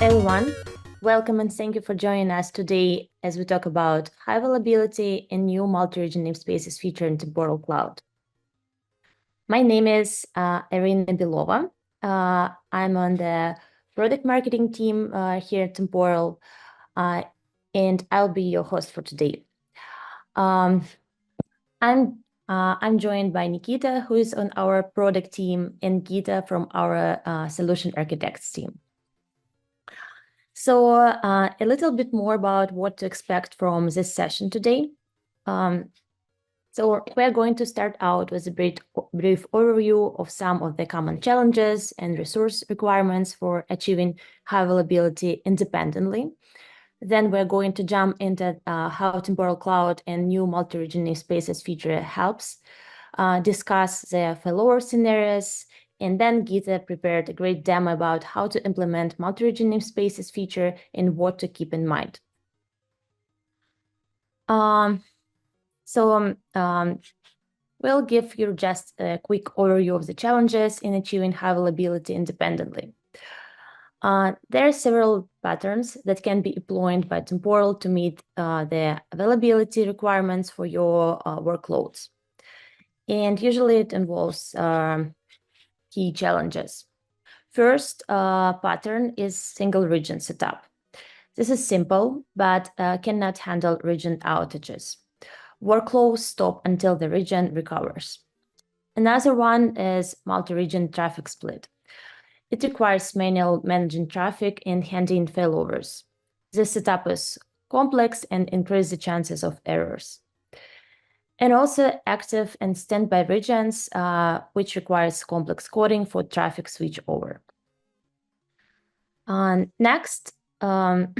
everyone, welcome and thank you for joining us today as we talk about high availability and new multi-region namespaces feature in Temporal Cloud. My name is Irina Belova. I'm on the product marketing team here at Temporal, and I'll be your host for today. I'm joined by Nikita, who is on our product team, and Gita from our solution architects team. So a little bit more about what to expect from this session today. So we're going to start out with a brief overview of some of the common challenges and resource requirements for achieving high availability independently. Then we're going to jump into how Temporal Cloud and new multi-region namespaces feature helps, discuss the failover scenarios, and then Gita prepared a great demo about how to implement multi-region namespaces feature and what to keep in mind. We'll give you just a quick overview of the challenges in achieving high availability independently. There are several patterns that can be employed by Temporal to meet the availability requirements for your workloads. And usually it involves key challenges. First pattern is single region setup. This is simple, but cannot handle region outages. Workloads stop until the region recovers. Another one is multi-region traffic split. It requires manual managing traffic and handling failovers. This setup is complex and increases the chances of errors. And also active and standby regions, which requires complex coding for traffic switchover. Next, the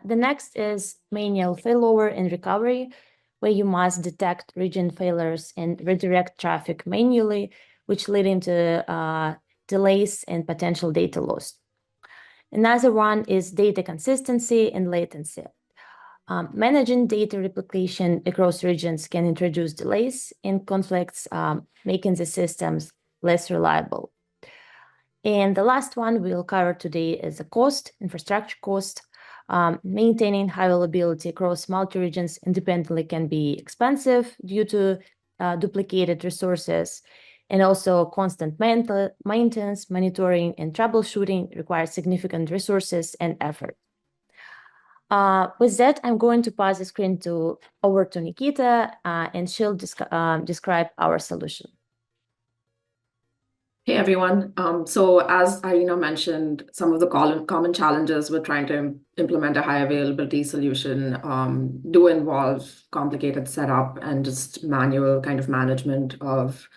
next is manual failover and recovery, where you must detect region failures and redirect traffic manually, which leading to delays and potential data loss. Another one is data consistency and latency. Managing data replication across regions can introduce delays and conflicts, making the systems less reliable. And the last one we'll cover today is the cost, infrastructure cost. Maintaining high availability across multi-regions independently can be expensive due to duplicated resources, and also constant maintenance, monitoring, and troubleshooting requires significant resources and effort. With that, I'm going to pass the screen over to Nikita, and she'll describe our solution. Hey everyone. So as Irina mentioned, some of the common challenges with trying to implement a high availability solution do involve complicated setup and just manual kind of management of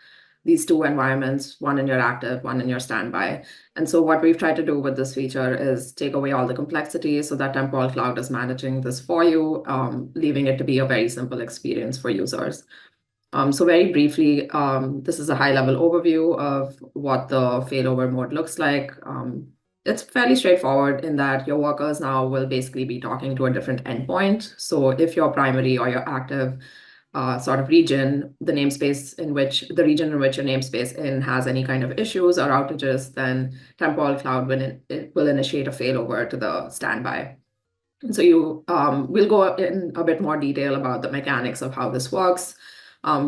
these two environments, one in your active, one in your standby. And so what we've tried to do with this feature is take away all the complexities so that Temporal Cloud is managing this for you, leaving it to be a very simple experience for users. So very briefly, this is a high-level overview of what the failover mode looks like. It's fairly straightforward in that your workers now will basically be talking to a different endpoint. So if your primary or your active sort of region, the region in which your namespace has any kind of issues or outages, then Temporal Cloud will initiate a failover to the standby. And so we'll go in a bit more detail about the mechanics of how this works.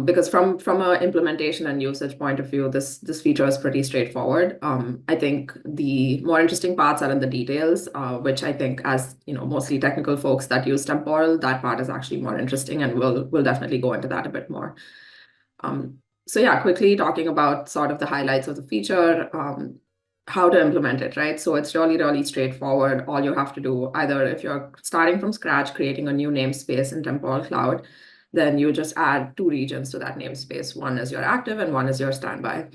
Because from an implementation and usage point of view, this feature is pretty straightforward. I think the more interesting parts are in the details, which I think, as mostly technical folks that use Temporal, that part is actually more interesting, and we'll definitely go into that a bit more. So yeah, quickly talking about sort of the highlights of the feature, how to implement it, right? So it's really, really straightforward. All you have to do, either if you're starting from scratch, creating a new namespace in Temporal Cloud, then you just add two regions to that namespace. One is your active and one is your standby.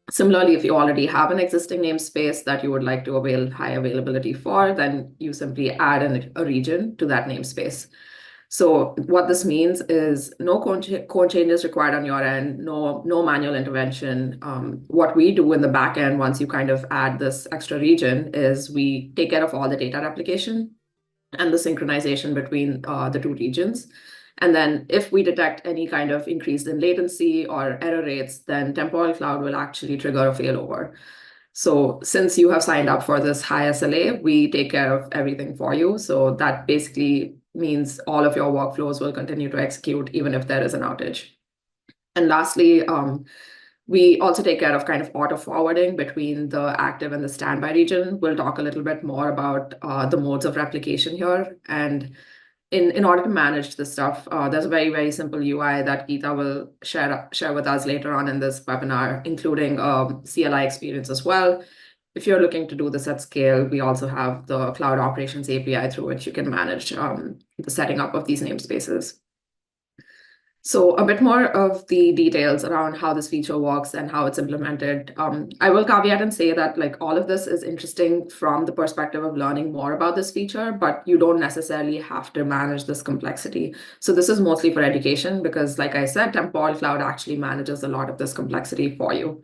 Similarly, if you already have an existing namespace that you would like to avail high availability for, then you simply add a region to that namespace. So what this means is no code changes required on your end, no manual intervention. What we do in the back end, once you kind of add this extra region, is we take care of all the data replication and the synchronization between the two regions. And then if we detect any kind of increase in latency or error rates, then Temporal Cloud will actually trigger a failover. So since you have signed up for this high SLA, we take care of everything for you. So that basically means all of your workflows will continue to execute even if there is an outage. And lastly, we also take care of kind of auto forwarding between the active and the standby region. We'll talk a little bit more about the modes of replication here. And in order to manage this stuff, there's a very, very simple UI that Geeta will share with us later on in this webinar, including CLI experience as well. If you're looking to do this at scale, we also have the Cloud Operations API through which you can manage the setting up of these namespaces. So a bit more of the details around how this feature works and how it's implemented. I will caveat and say that like all of this is interesting from the perspective of learning more about this feature, but you don't necessarily have to manage this complexity. So this is mostly for education because like I said, Temporal Cloud actually manages a lot of this complexity for you.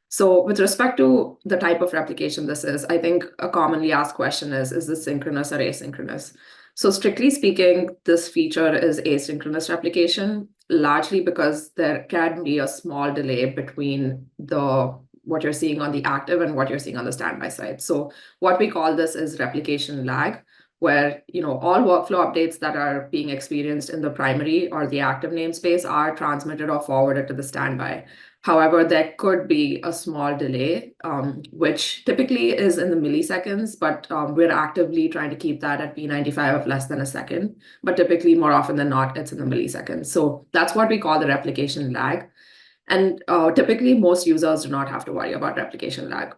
So with respect to the type of replication this is, I think a commonly asked question is this synchronous or asynchronous? So strictly speaking, this feature is asynchronous replication, largely because there can be a small delay between what you're seeing on the active and what you're seeing on the standby side. So what we call this is replication lag, where all workflow updates that are being experienced in the primary or the active namespace are transmitted or forwarded to the standby. However, there could be a small delay, which typically is in the milliseconds, but we're actively trying to keep that at P95 of less than a second. But typically, more often than not, it's in the milliseconds. So that's what we call the replication lag. And typically, most users do not have to worry about replication lag.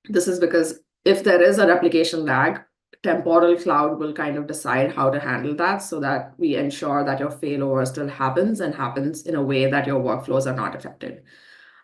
This is because if there is a replication lag, Temporal Cloud will kind of decide how to handle that so that we ensure that your failover still happens and happens in a way that your workflows are not affected.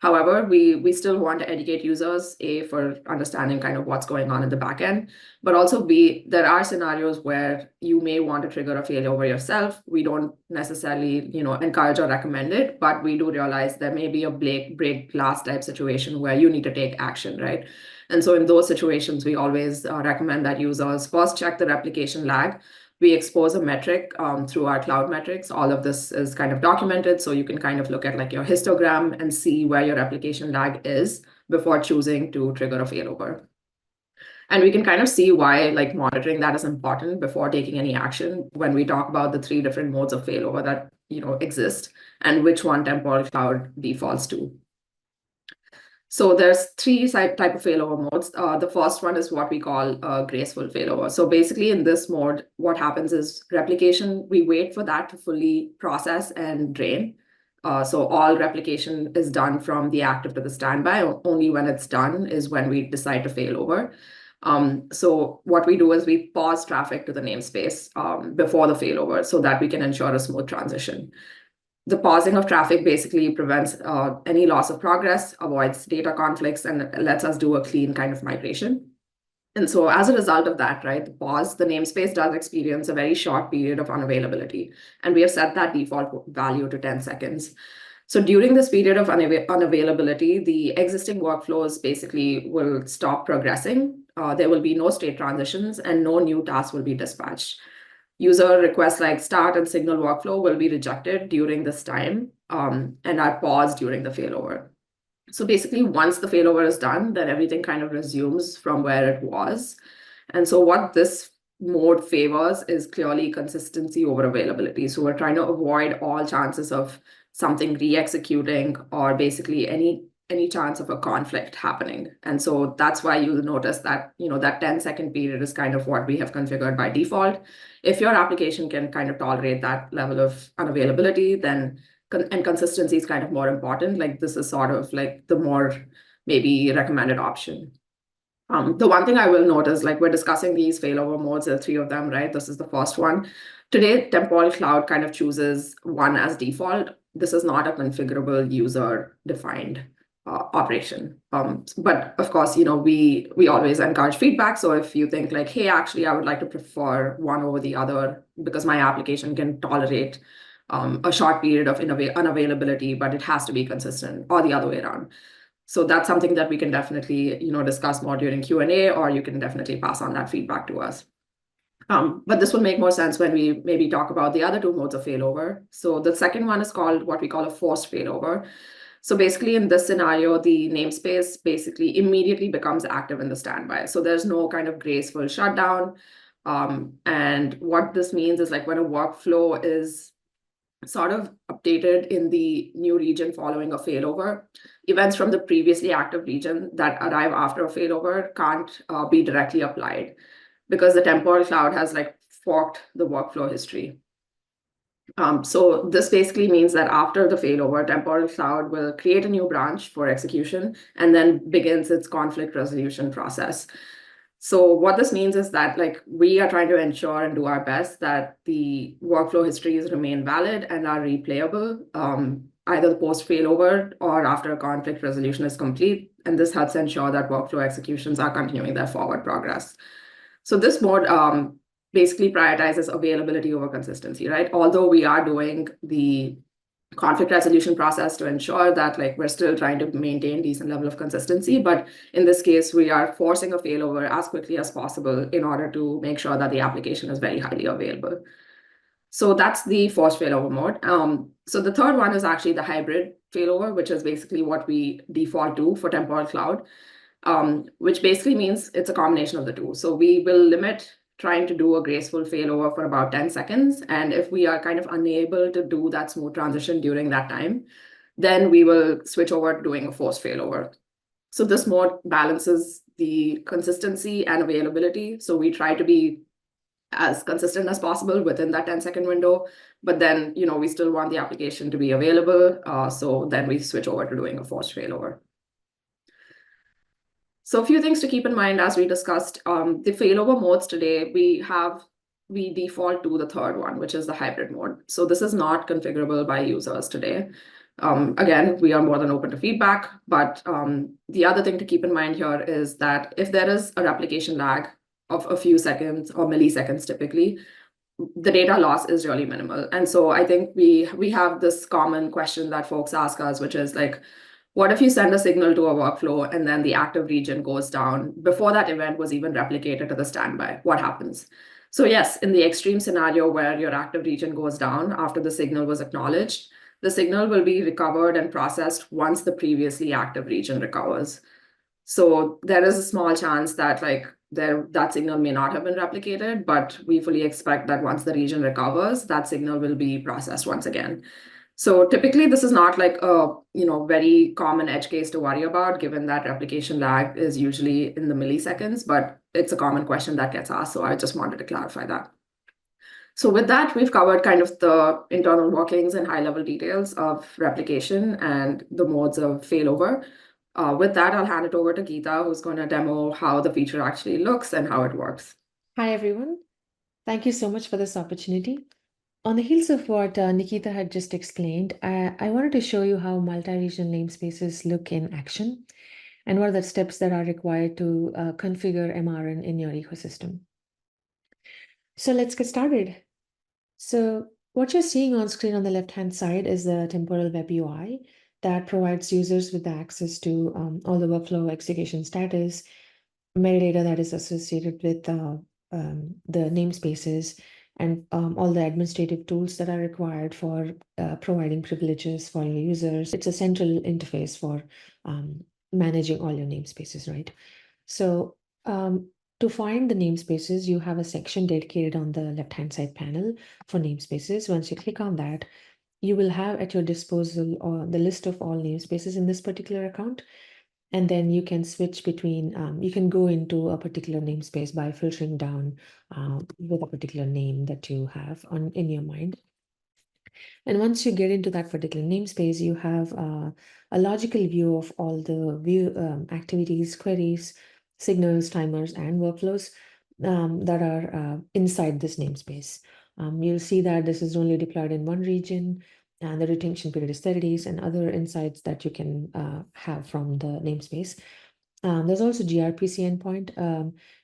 However, we still want to educate users, A, for understanding kind of what's going on in the back end, but also B, there are scenarios where you may want to trigger a failover yourself. We don't necessarily, encourage or recommend it, but we do realize there may be a break glass type situation where you need to take action, right? And so in those situations, we always recommend that users first check the replication lag. We expose a metric through our cloud metrics. All of this is kind of documented, so you can kind of look at like your histogram and see where your replication lag is before choosing to trigger a failover. And we can kind of see why like monitoring that is important before taking any action when we talk about the 3 different modes of failover that exist and which one Temporal Cloud defaults to. So there's 3 type of failover modes. The first one is what we call a graceful failover. So basically in this mode, what happens is replication, we wait for that to fully process and drain. So all replication is done from the active to the standby. Only when it's done is when we decide to failover. So what we do is we pause traffic to the namespace before the failover so that we can ensure a smooth transition. The pausing of traffic basically prevents any loss of progress, avoids data conflicts, and lets us do a clean kind of migration. And so as a result of that, right, the namespace does experience a very short period of unavailability. And we have set that default value to 10 seconds. So during this period of unavailability, the existing workflows basically will stop progressing. There will be no state transitions and no new tasks will be dispatched. User requests like start and signal workflow will be rejected during this time and are paused during the failover. So basically, once the failover is done, then everything kind of resumes from where it was. And so what this mode favors is clearly consistency over availability. So we're trying to avoid all chances of something re-executing or basically any chance of a conflict happening. And so that's why you'll notice that, that 10-second period is kind of what we have configured by default. If your application can kind of tolerate that level of unavailability, then and consistency is kind of more important. Like this is sort of like the more maybe recommended option. The one thing I will note is like we're discussing these failover modes, there are 3 of them, right? This is the first one. Today, Temporal Cloud kind of chooses one as default. This is not a configurable user-defined operation. But of course, we always encourage feedback. So if you think like, hey, actually, I would like to prefer one over the other because my application can tolerate a short period of unavailability, but it has to be consistent, or the other way around. So that's something that we can definitely, discuss more during Q&A, or you can definitely pass on that feedback to us. But this will make more sense when we maybe talk about the other 2 modes of failover. So the second one is called what we call a forced failover. So basically in this scenario, the namespace basically immediately becomes active in the standby. So there's no kind of graceful shutdown. And what this means is like when a workflow is sort of updated in the new region following a failover, events from the previously active region that arrive after a failover can't be directly applied because the temporal cloud has like forked the workflow history. So this basically means that after the failover, Temporal Cloud will create a new branch for execution and then begins its conflict resolution process. So what this means is that like we are trying to ensure and do our best that the workflow histories remain valid and are replayable, either post failover or after a conflict resolution is complete. And this helps ensure that workflow executions are continuing their forward progress. So this mode basically prioritizes availability over consistency, right? Although we are doing the conflict resolution process to ensure that like we're still trying to maintain decent level of consistency, but in this case, we are forcing a failover as quickly as possible in order to make sure that the application is very highly available. So that's the forced failover mode. So the third one is actually the hybrid failover, which is basically what we default to for Temporal Cloud, which basically means it's a combination of the two. So we will limit trying to do a graceful failover for about 10 seconds. And if we are kind of unable to do that smooth transition during that time, then we will switch over to doing a forced failover. So this mode balances the consistency and availability. So we try to be as consistent as possible within that 10-second window, but then, we still want the application to be available. So then we switch over to doing a forced failover. So a few things to keep in mind as we discussed, the failover modes today, we default to the third one, which is the hybrid mode. So this is not configurable by users today. Again, we are more than open to feedback, but the other thing to keep in mind here is that if there is a replication lag of a few seconds or milliseconds typically, the data loss is really minimal. And so I think we have this common question that folks ask us, which is like, what if you send a signal to a workflow and then the active region goes down before that event was even replicated to the standby? What happens? So yes, in the extreme scenario where your active region goes down after the signal was acknowledged, the signal will be recovered and processed once the previously active region recovers. So there is a small chance that that signal may not have been replicated, but we fully expect that once the region recovers, that signal will be processed once again. So typically this is not like a very common edge case to worry about, given that replication lag is usually in the milliseconds, but it's a common question that gets asked. So I just wanted to clarify that. So with that, we've covered kind of the internal workings and high-level details of replication and the modes of failover. With that, I'll hand it over to Geeta, who's going to demo how the feature actually looks and how it works. Hi, everyone. Thank you so much for this opportunity. On the heels of what Nikita had just explained, I wanted to show you how multi-region namespaces look in action and what are the steps that are required to configure MRN in your ecosystem. So let's get started. So what you're seeing on screen on the left-hand side is the temporal web UI that provides users with access to all the workflow execution status, metadata that is associated with the namespaces, and all the administrative tools that are required for providing privileges for your users. It's a central interface for managing all your namespaces, right? So to find the namespaces, you have a section dedicated on the left-hand side panel for namespaces. Once you click on that, you will have at your disposal the list of all namespaces in this particular account. And then you can switch between, you can go into a particular namespace by filtering down with a particular name that you have in your mind. And once you get into that particular namespace, you have a logical view of all the activities, queries, signals, timers, and workflows that are inside this namespace. You'll see that this is only deployed in one region, and the retention period is 30 days, and other insights that you can have from the namespace. There's also gRPC endpoint.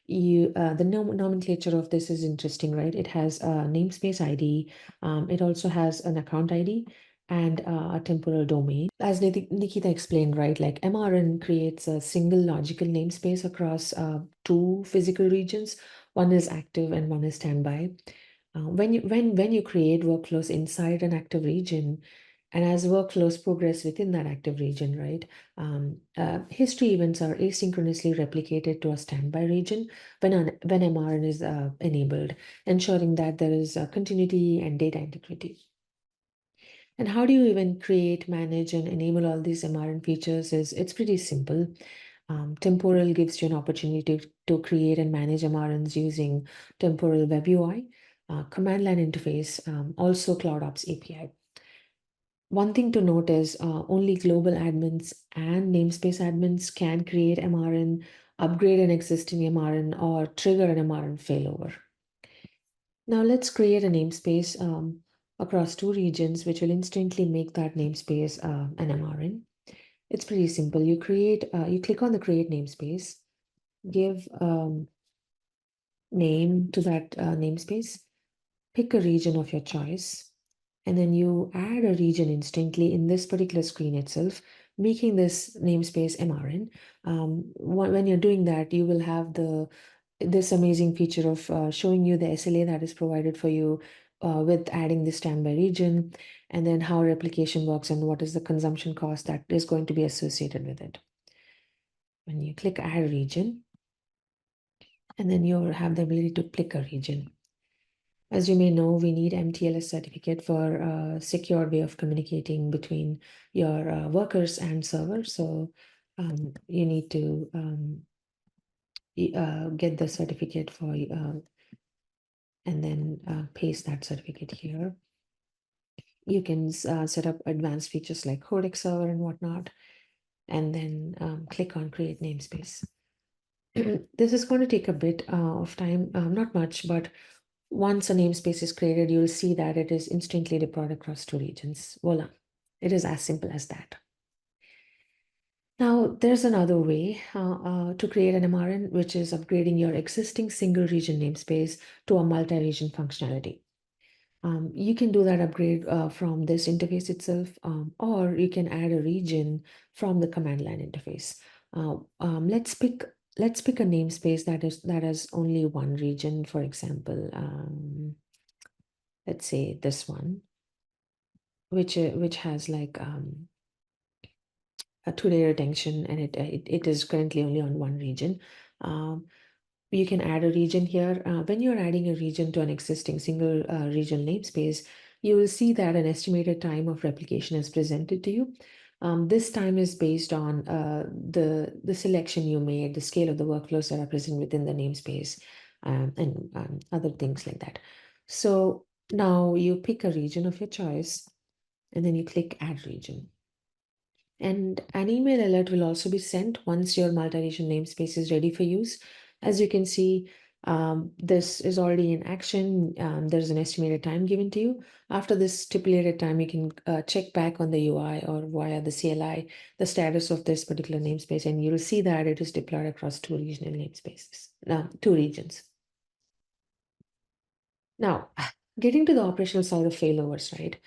The nomenclature of this is interesting, right? It has a namespace ID. It also has an account ID and a temporal domain. As Nikita explained, right, like MRN creates a single logical namespace across two physical regions. One is active and one is standby. When you create workflows inside an active region, And as workflows progress within that active region, right, history events are asynchronously replicated to a standby region when MRN is enabled, ensuring that there is continuity and data integrity. And how do you even create, manage, and enable all these MRN features? It's pretty simple. Temporal gives you an opportunity to create and manage MRNs using Temporal Web UI, command line interface, also CloudOps API. One thing to note is only global admins and namespace admins can create MRN, upgrade an existing MRN, or trigger an MRN failover. Now let's create a namespace across 2 regions, which will instantly make that namespace an MRN. It's pretty simple. You click on the create namespace, give name to that namespace, pick a region of your choice, and then you add a region instantly in this particular screen itself, making this namespace MRN. When you're doing that, you will have this amazing feature of showing you the SLA that is provided for you with adding this standby region, and then how replication works and what is the consumption cost that is going to be associated with it. When you click add region, and then you'll have the ability to pick a region. As you may know, we need MTLS certificate for a secure way of communicating between your workers and servers. So you need to get the certificate for and then paste that certificate here. You can set up advanced features like Codex server and whatnot, and then click on create namespace. This is going to take a bit of time, not much, but once a namespace is created, you'll see that it is instantly deployed across 2 regions. Voila, it is as simple as that. Now, there's another way to create an MRN, which is upgrading your existing single region namespace to a multi-region functionality. You can do that upgrade from this interface itself, or you can add a region from the command line interface. Let's pick a namespace that has only one region, for example. Let's say this one, which has like a 2-day retention, and it is currently only on one region. You can add a region here. When you're adding a region to an existing single region namespace, you will see that an estimated time of replication is presented to you. This time is based on the selection you made, the scale of the workflows that are present within the namespace, and other things like that. So now you pick a region of your choice, and then you click add region. And an email alert will also be sent once your multi-region namespace is ready for use. As you can see, this is already in action. There's an estimated time given to you. After this stipulated time, you can check back on the UI or via the CLI, the status of this particular namespace, and you'll see that it is deployed across 2 regional namespaces, 2 regions. Now, getting to the operational side of failovers, right?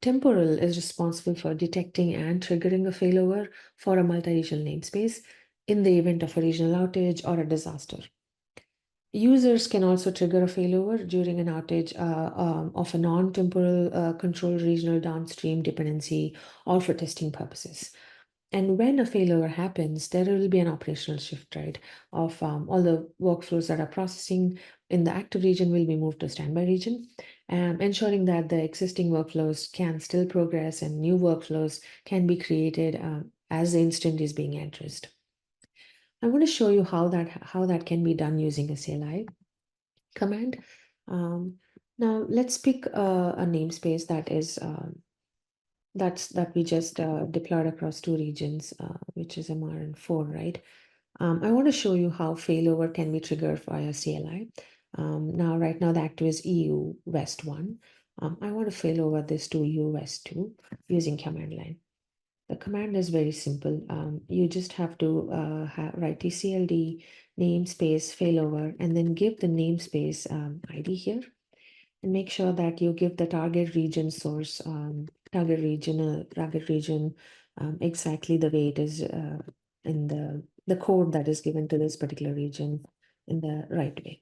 Temporal is responsible for detecting and triggering a failover for a multi-regional namespace in the event of a regional outage or a disaster. Users can also trigger a failover during an outage of a non-temporal control regional downstream dependency, or for testing purposes. And when a failover happens, there will be an operational shift, right, of all the workflows that are processing in the active region will be moved to standby region, ensuring that the existing workflows can still progress and new workflows can be created as the instance is being addressed. I want to show you how that can be done using a CLI command. Now let's pick a namespace that we just deployed across 2 regions, which is MRN4, right? I want to show you how failover can be triggered via CLI. Right now the active is EU West 1. I want to failover this to EU West 2 using command line. The command is very simple. You just have to write tcld namespace failover and then give the namespace ID here, and make sure that you give the target region source, target region exactly the way it is in the code that is given to this particular region in the right way.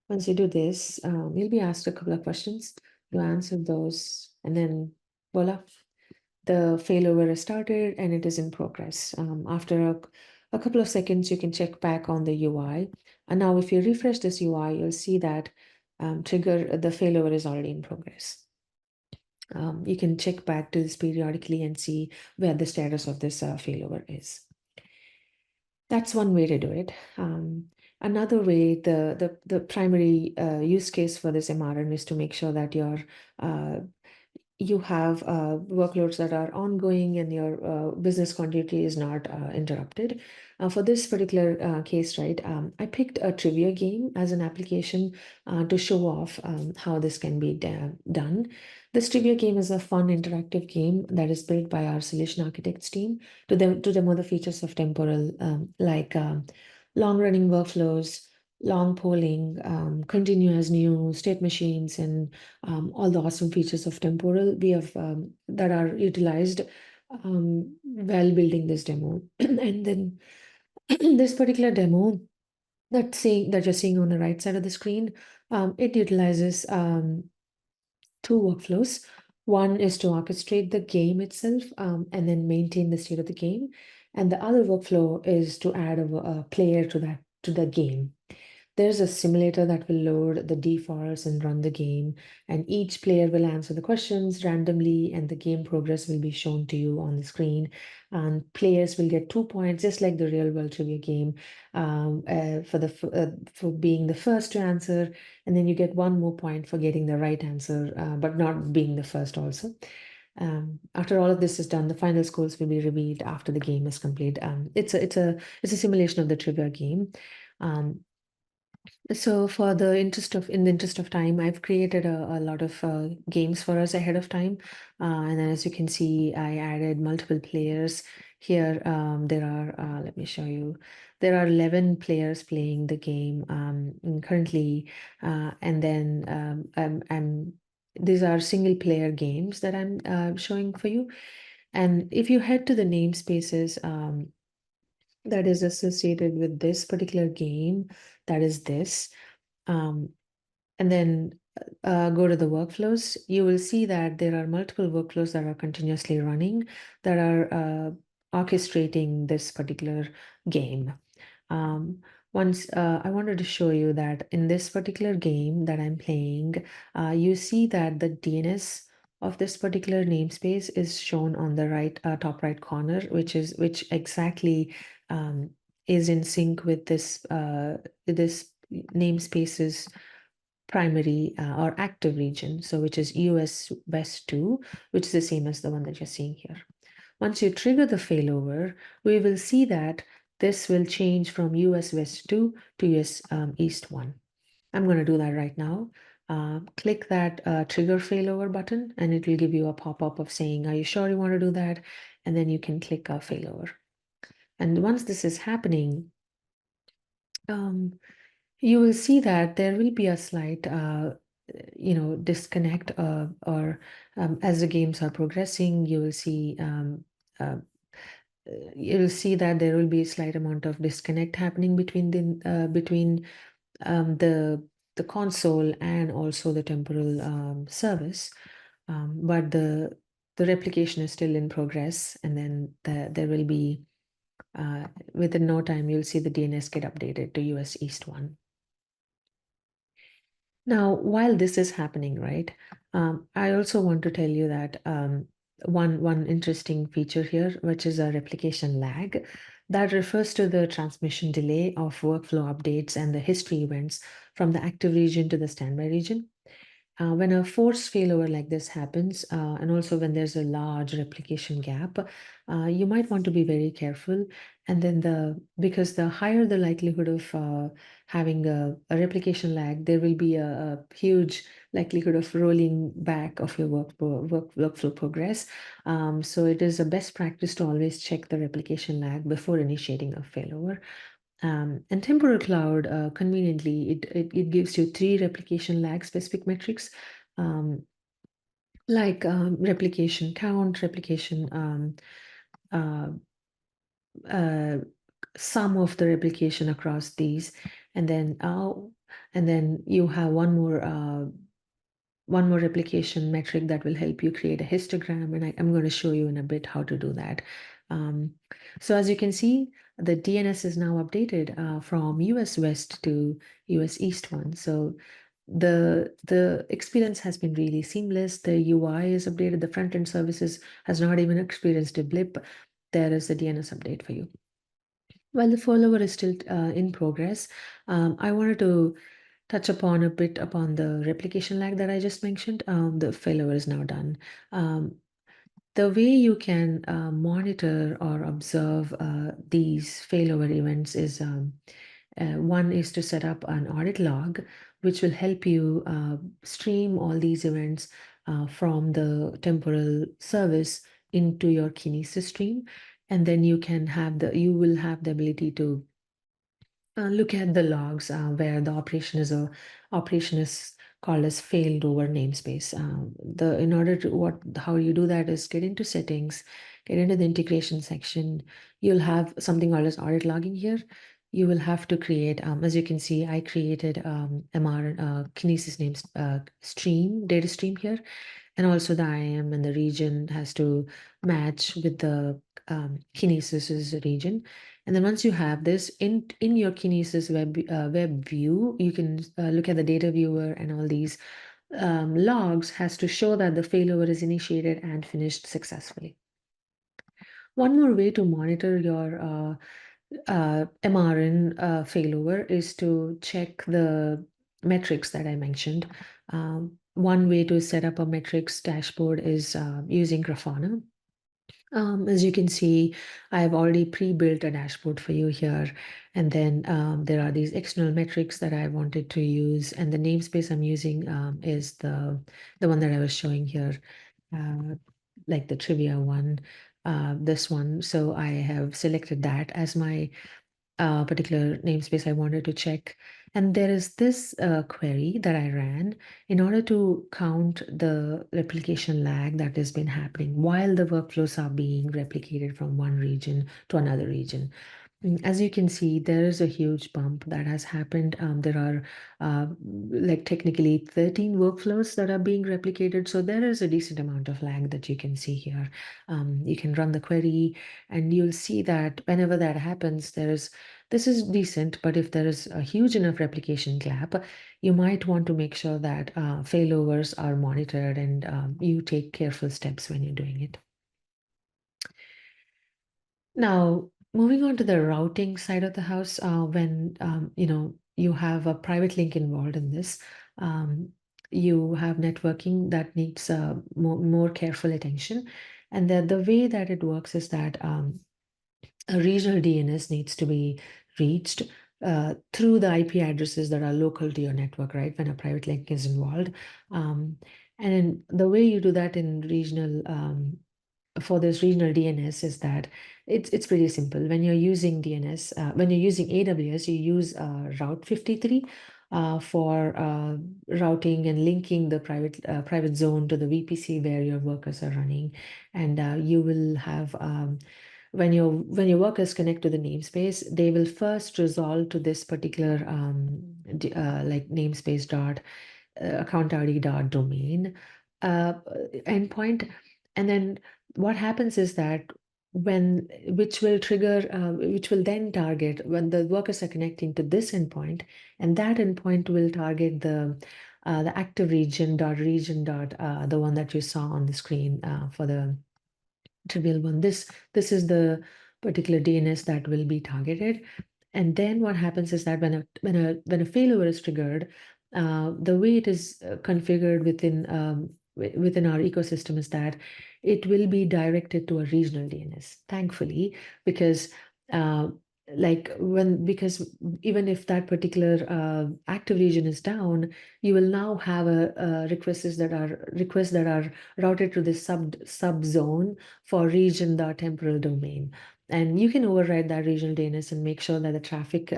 Once you do this, you'll be asked a couple of questions. You answer those, and then voila, the failover is started and it is in progress. After a couple of seconds, you can check back on the UI. And now if you refresh this UI, you'll see that the failover is already in progress. You can check back to this periodically and see where the status of this failover is. That's one way to do it. Another way, the primary use case for this MRN is to make sure that you have workloads that are ongoing and your business continuity is not interrupted. For this particular case, right, I picked a trivia game as an application to show off how this can be done. This trivia game is a fun interactive game that is built by our solution architects team to demo the features of Temporal, like long-running workflows, long polling, continuous new state machines, and all the awesome features of Temporal we have that are utilized while building this demo. And then this particular demo that you're seeing on the right side of the screen, it utilizes two workflows. One is to orchestrate the game itself and then maintain the state of the game, and the other workflow is to add a player to the game. There's a simulator that will load the defaults and run the game, and each player will answer the questions randomly, and the game progress will be shown to you on the screen. And players will get 2 points, just like the real world trivia game, for being the first to answer, and then you get 1 more point for getting the right answer, but not being the first also. After all of this is done, the final scores will be revealed after the game is complete. It's a simulation of the trivia game. So in the interest of time, I've created a lot of games for us ahead of time. And then as you can see, I added multiple players here. Let me show you. There are 11 players playing the game currently. And then these are single player games that I'm showing for you. And if you head to the namespaces, that is associated with this particular game, that is this. And then go to the workflows, you will see that there are multiple workflows that are continuously running that are orchestrating this particular game. Once I wanted to show you that in this particular game that I'm playing, you see that the DNS of this particular namespace is shown on the right top right corner, which exactly is in sync with this namespace's primary or active region, so which is US West 2, which is the same as the one that you're seeing here. Once you trigger the failover, we will see that this will change from US West 2 to US East 1. I'm going to do that right now. Click that trigger failover button, and it will give you a pop-up of saying, are you sure you want to do that? And then you can click failover. And once this is happening, you will see that there will be a slight disconnect or as the games are progressing, you will see that there will be a slight amount of disconnect happening between the console and also the temporal service, but the replication is still in progress, and then there will be within no time you'll see the DNS get updated to US East 1. Now, while this is happening, right, I also want to tell you that one interesting feature here, which is a replication lag, that refers to the transmission delay of workflow updates and the history events from the active region to the standby region. When a forced failover like this happens, and also when there's a large replication gap, you might want to be very careful. And then because the higher the likelihood of having a replication lag, there will be a huge likelihood of rolling back of your workflow progress. So it is a best practice to always check the replication lag before initiating a failover. And Temporal Cloud, conveniently, it gives you 3 replication lag specific metrics, like replication count, replication sum of the replication across these, and then you have one more one more replication metric that will help you create a histogram, and I'm going to show you in a bit how to do that. So as you can see, the DNS is now updated from US West to US East 1. So the experience has been really seamless. The UI is updated. The front-end services has not even experienced a blip. There is a DNS update for you. While the failover is still in progress, I wanted to touch upon a bit upon the replication lag that I just mentioned. The failover is now done. The way you can monitor or observe these failover events is one is to set up an audit log, which will help you stream all these events from the temporal service into your Kinesis stream. And then you will have the ability to look at the logs where the operation is called as failed over namespace. How you do that is get into settings, get into the integration section. You'll have something called as audit logging here. You will have to create, as you can see, I created MR Kinesis names data stream here. And also the IAM and the region has to match with the Kinesis's region. And then once you have this in your Kinesis web view, you can look at the data viewer, and all these logs has to show that the failover is initiated and finished successfully. One more way to monitor your MRN failover is to check the metrics that I mentioned. One way to set up a metrics dashboard is using Grafana. As you can see, I've already pre-built a dashboard for you here. And then there are these external metrics that I wanted to use. And the namespace I'm using is the one that I was showing here, like the trivia one, this one. So I have selected that as my particular namespace I wanted to check. And there is this query that I ran in order to count the replication lag that has been happening while the workflows are being replicated from one region to another region. As you can see, there is a huge bump that has happened. There are like technically 13 workflows that are being replicated. So there is a decent amount of lag that you can see here. You can run the query and you'll see that whenever that happens, this is decent, but if there is a huge enough replication gap, you might want to make sure that failovers are monitored and you take careful steps when you're doing it. Now, moving on to the routing side of the house, when you have a private link involved in this, you have networking that needs more careful attention. And the way that it works is that a regional DNS needs to be reached through the IP addresses that are local to your network, right? When a private link is involved. And then the way you do that in regional for this regional DNS is that it's pretty simple. When you're using DNS, when you're using AWS, you use Route 53 for routing and linking the private zone to the VPC where your workers are running, and you will have when your workers connect to the namespace, they will first resolve to this particular like namespace dot account ID dot domain endpoint, and then what happens is that which will then target when the workers are connecting to this endpoint, and that endpoint will target the active region dot the one that you saw on the screen for the trivial one. This is the particular DNS that will be targeted. And then what happens is that when a failover is triggered, the way it is configured within our ecosystem is that it will be directed to a regional DNS, thankfully, because because even if that particular active region is down, you will now have requests that are routed to this sub zone for region temporal domain. And you can override that regional DNS and make sure that the traffic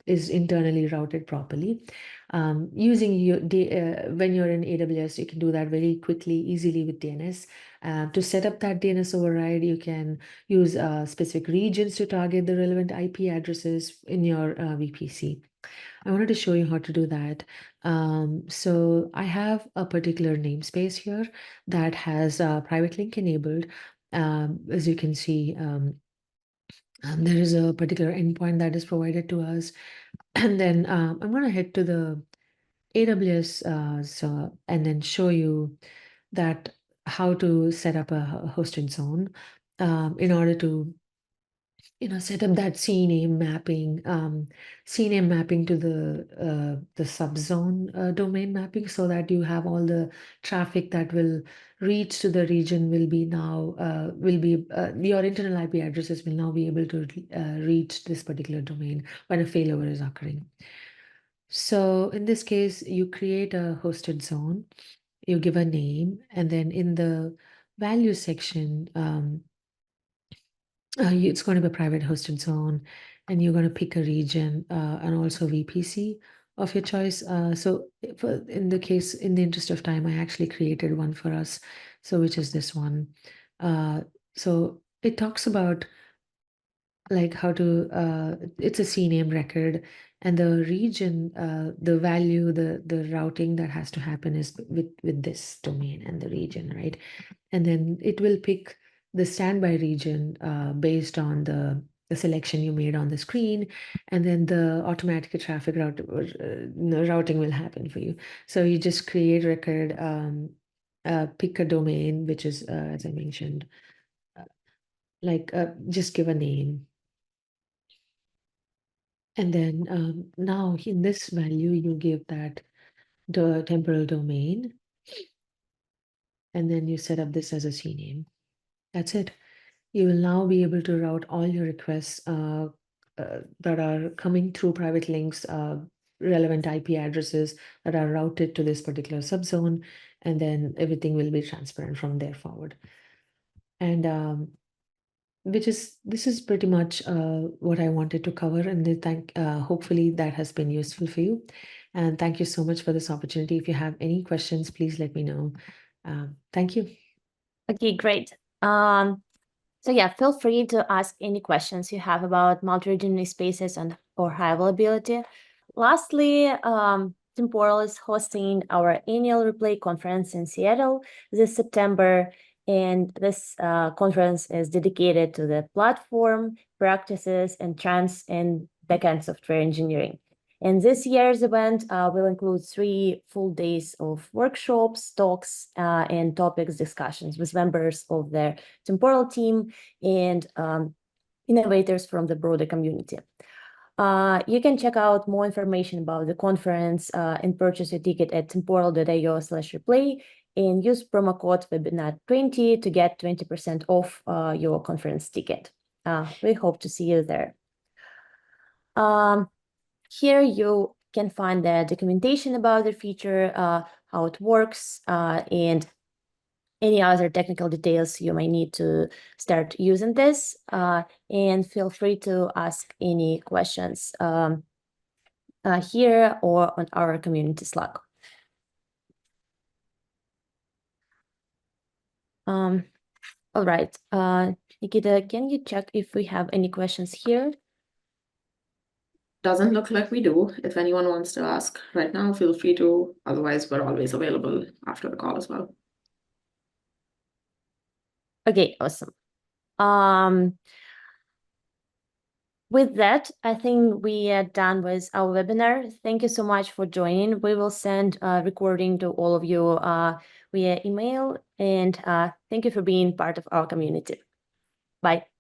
is internally routed properly. When you're in AWS, you can do that very quickly, easily with DNS. To set up that DNS override, you can use specific regions to target the relevant IP addresses in your VPC. I wanted to show you how to do that. So I have a particular namespace here that has a private link enabled. As you can see, there is a particular endpoint that is provided to us. And then I'm going to head to the AWS and then show you that how to set up a hosted zone in order to set up that CNAME mapping to the subzone domain mapping, so that you have all the traffic that will reach to the region your internal IP addresses will now be able to reach this particular domain when a failover is occurring. So in this case, you create a hosted zone, you give a name, and then in the value section, it's going to be a private hosted zone, and you're going to pick a region and also VPC of your choice. So in the interest of time, I actually created one for us, so which is this one. So it talks about like how to, it's a CNAME record, and the region, the value, the routing that has to happen is with this domain and the region, right? And then it will pick the standby region based on the selection you made on the screen, and then the automatic traffic routing will happen for you. So you just create record, pick a domain, which is, as I mentioned, just give a name. And then now in this value, you give that the temporal domain, and then you set up this as a CNAME. That's it. You will now be able to route all your requests that are coming through private links, relevant IP addresses that are routed to this particular subzone, and then everything will be transparent from there forward. And this is pretty much what I wanted to cover, and hopefully that has been useful for you. And thank you so much for this opportunity. If you have any questions, please let me know. Thank you. Okay, great. So yeah, feel free to ask any questions you have about multi-region namespaces or high availability. Lastly, Temporal is hosting our annual Replay conference in Seattle this September, and this conference is dedicated to the platform, practices, and trends in backend software engineering. And this year's event will include 3 full days of workshops, talks, and topics discussions with members of the Temporal team and innovators from the broader community. You can check out more information about the conference and purchase your ticket at temporal.io/replay and use promo code webinar20 to get 20% off your conference ticket. We hope to see you there. Here you can find the documentation about the feature, how it works, and any other technical details you may need to start using this. And feel free to ask any questions here or on our community Slack. All right, Nikita, can you check if we have any questions here? Doesn't look like we do. If anyone wants to ask right now, feel free to. Otherwise, we're always available after the call as well. Okay, awesome. With that, I think we are done with our webinar. Thank you so much for joining. We will send a recording to all of you via email, and thank you for being part of our community. Bye.